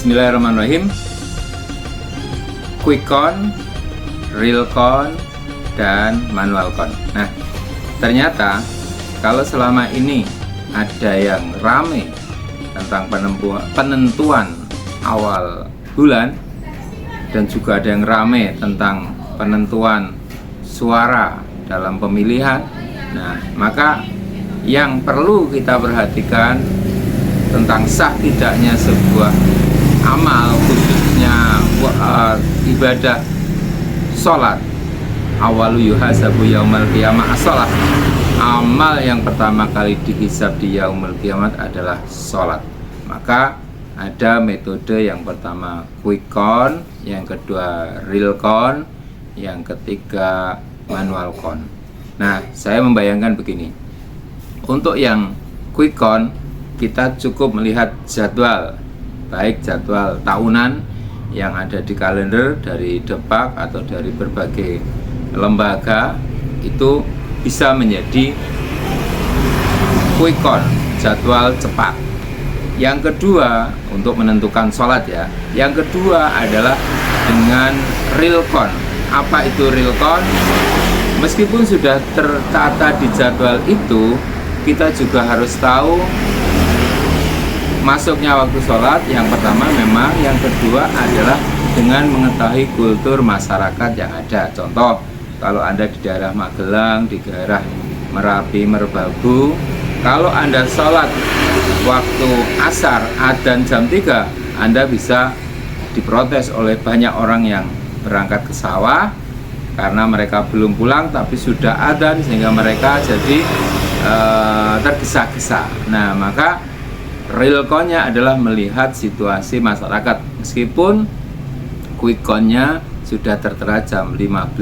Bismillahirrahmanirrahim. Quick count, real count, dan manual count. Nah, ternyata kalau selama ini ada yang rame tentang penentuan awal bulan, dan juga ada yang rame tentang penentuan suara dalam pemilihan. Nah, maka yang perlu kita perhatikan tentang sah tidaknya sebuah amal, khususnya ibadah sholat. Awalu yuhasabu yaumal qiyamah as-sholat. Amal yang pertama kali dihisab di yaumul kiamat adalah sholat. Maka ada metode yang pertama quick count, yang kedua real count, yang ketiga manual count. Nah, saya membayangkan begini. Untuk yang quick count, kita cukup melihat jadwal, baik jadwal tahunan yang ada di kalender dari Depak atau dari berbagai lembaga, itu bisa menjadi quick count, jadwal cepat. Yang kedua, untuk menentukan sholat ya. Yang kedua adalah dengan real count. Apa itu real count? Meskipun sudah tertata di jadwal itu, kita juga harus tahu masuknya waktu sholat. Yang pertama memang, yang kedua adalah dengan mengetahui kultur masyarakat yang ada. Contoh, kalau Anda di daerah Magelang, di daerah Merapi, Merbabu, kalau Anda sholat waktu asar adzan jam 3, Anda bisa diprotes oleh banyak orang yang berangkat ke sawah karena mereka belum pulang tapi sudah adzan, sehingga mereka jadi tergesa-gesa. Nah, maka real count-nya adalah melihat situasi masyarakat. Meskipun quick count-nya sudah tertera jam 15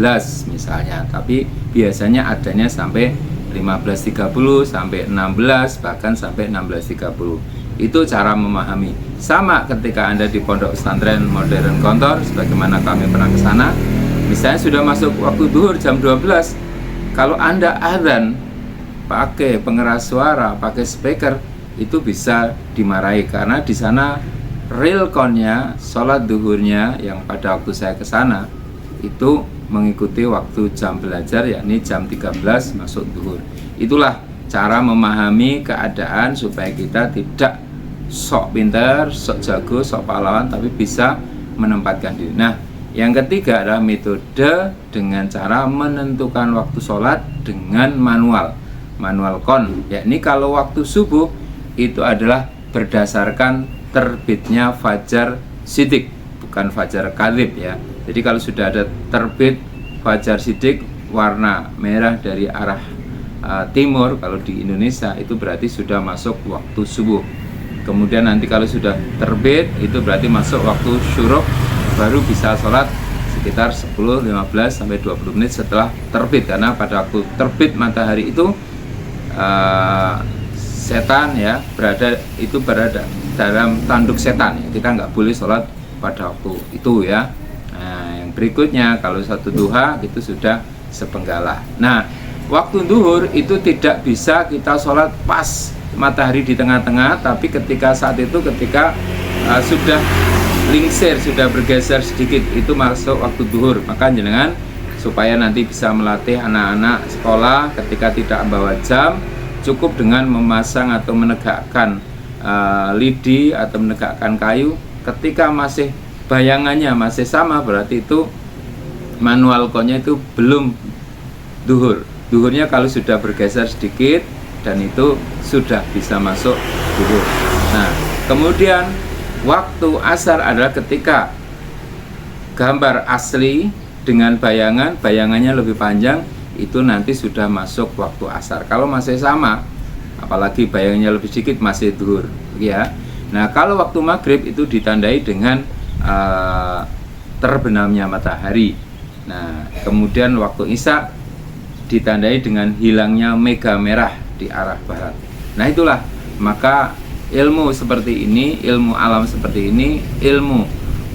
misalnya, tapi biasanya adanya sampai 15.30 sampai 16, bahkan sampai 16.30. Itu cara memahami. Sama ketika Anda di pondok pesantren modern Gontor, sebagaimana kami pernah ke sana, misalnya sudah masuk waktu duhur jam 12. Kalau Anda adzan pakai pengeras suara, pakai speaker, itu bisa dimarahi karena di sana real count-nya, sholat duhurnya yang pada waktu saya ke sana itu mengikuti waktu jam belajar, yakni jam 13 masuk duhur. Itulah cara memahami keadaan supaya kita tidak sok pinter, sok jago, sok pahlawan, tapi bisa menempatkan diri. Nah, yang ketiga adalah metode dengan cara menentukan waktu sholat dengan manual count, yakni kalau waktu subuh itu adalah berdasarkan terbitnya fajar shidik, bukan fajar kadhib ya. Jadi kalau sudah ada terbit fajar shidik warna merah dari arah timur, kalau di Indonesia itu berarti sudah masuk waktu subuh. Kemudian nanti kalau sudah terbit itu berarti masuk waktu syuruk, baru bisa sholat sekitar 10, 15 sampai 20 menit setelah terbit, karena pada waktu terbit matahari itu setan ya berada dalam tanduk setan ya. Kita nggak boleh sholat pada waktu itu ya. Nah, yang berikutnya kalau satu duha itu sudah sepenggalah. Nah, waktu duhur itu tidak bisa kita sholat pas matahari di tengah-tengah, tapi ketika saat itu ketika sudah lingsir, sudah bergeser sedikit, itu masuk waktu duhur. Maka jenengan supaya nanti bisa melatih anak-anak sekolah ketika tidak membawa jam, cukup dengan memasang atau menegakkan lidi atau menegakkan kayu. Ketika masih bayangannya masih sama, berarti itu manual count-nya itu belum duhur. Duhurnya kalau sudah bergeser sedikit, dan itu sudah bisa masuk duhur. Nah, kemudian waktu asar adalah ketika gambar asli dengan bayangannya lebih panjang, itu nanti sudah masuk waktu asar. Kalau masih sama, apalagi bayangannya lebih sedikit, masih duhur ya. Nah, kalau waktu maghrib itu ditandai dengan terbenamnya matahari. Nah, kemudian waktu isya ditandai dengan hilangnya mega merah di arah barat. Nah, itulah, maka ilmu seperti ini, ilmu alam seperti ini, ilmu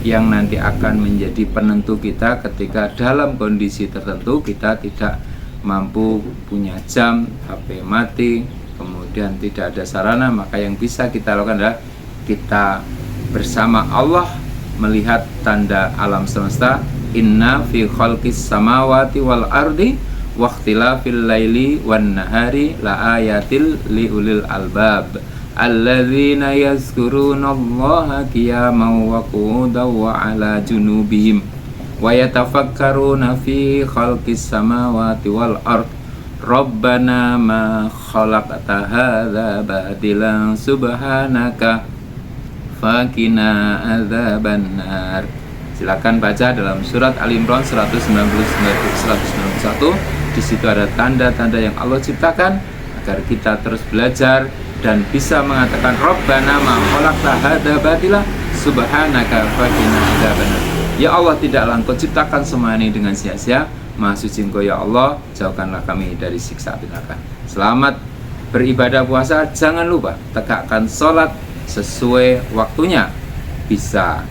yang nanti akan menjadi penentu kita ketika dalam kondisi tertentu kita tidak mampu punya jam, HP mati, kemudian tidak ada sarana. Maka yang bisa kita lakukan adalah kita bersama Allah melihat tanda alam semesta. Inna fi khalqis samawati wal ardi waqtilafil laili wan nahari la ayatil liulil albab alladzina yazkurunallaha qiyaman wa qu'udan wa ala junubihim wa yatafakkaruna fi khalqis samawati wal ard Rabbana ma khalaqta hadza batilan subhanaka faqina adzabannar. Silakan baca dalam surat Al-Imran 191. Di situ ada tanda-tanda yang Allah ciptakan agar kita terus belajar dan bisa mengatakan Rabbana ma khalaqta hadza batila subhanaka faqina adzabannar. Ya Allah, tidaklah Engkau ciptakan semua ini dengan sia-sia. Maha suci Engkau ya Allah, jauhkanlah kami dari siksa api neraka. Selamat beribadah puasa. Jangan lupa tegakkan sholat sesuai waktunya. Bisa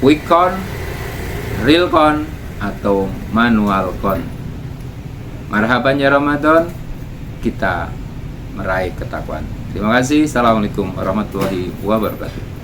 quick count, real count, atau manual count. Marhaban ya Ramadan, kita meraih ketakwaan. Terima kasih. Assalamualaikum warahmatullahi wabarakatuh.